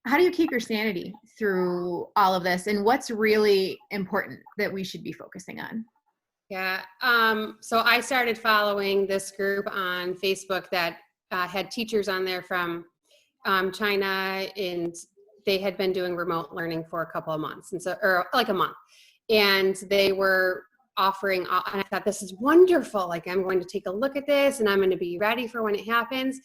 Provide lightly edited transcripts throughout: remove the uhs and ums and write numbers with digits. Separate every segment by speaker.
Speaker 1: how do you keep your sanity through all of this, and what's really important that we should be focusing on?
Speaker 2: Yeah. So I started following this group on Facebook that had teachers on there from China, and they had been doing remote learning for a couple of months, and so, or like a month, and they were offering, and I thought, this is wonderful. Like, I'm going to take a look at this and I'm going to be ready for when it happens.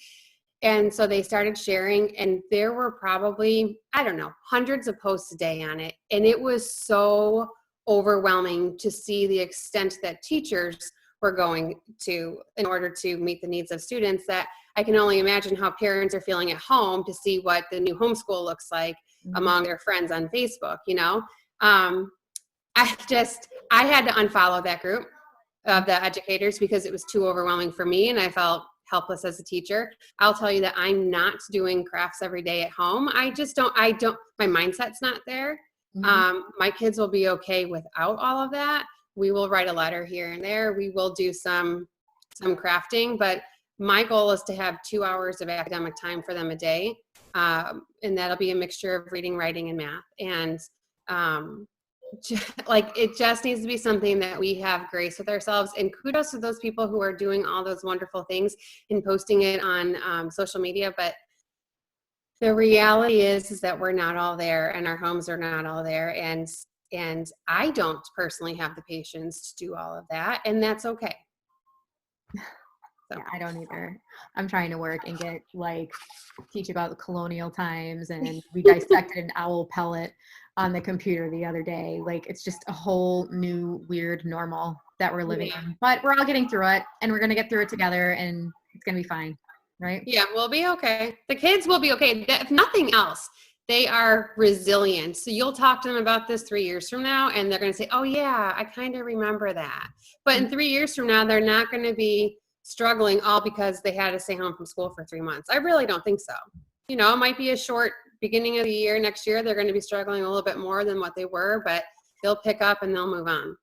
Speaker 2: And so they started sharing, and there were probably, I don't know, hundreds of posts a day on it. And it was so overwhelming to see the extent that teachers were going to in order to meet the needs of students, that I can only imagine how parents are feeling at home to see what the new homeschool looks like among their friends on Facebook, you know? I had to unfollow that group of the educators because it was too overwhelming for me, and I felt helpless as a teacher. I'll tell you that I'm not doing crafts every day at home. I don't, my mindset's not there. My kids will be okay without all of that. We will write a letter here and there. We will do some crafting, but my goal is to have 2 hours of academic time for them a day. And that'll be a mixture of reading, writing, and math. And like, it just needs to be something that we have grace with ourselves. And kudos to those people who are doing all those wonderful things and posting it on social media. But the reality is that we're not all there, and our homes are not all there. And I don't personally have the patience to do all of that, and that's okay.
Speaker 1: So. Yeah, I don't either. I'm trying to work and get teach about the colonial times, and we dissected an owl pellet on the computer the other day. It's just a whole new weird normal that we're living in, but we're all getting through it, and we're going to get through it together, and it's going to be fine. Right?
Speaker 2: Yeah, we'll be okay. The kids will be okay. If nothing else, they are resilient. So you'll talk to them about this 3 years from now, and they're going to say, oh yeah, I kind of remember that. But in 3 years from now, they're not going to be struggling all because they had to stay home from school for 3 months. I really don't think so. You know, it might be a short beginning of the year. Next year, they're going to be struggling a little bit more than what they were, but they'll pick up and they'll move on.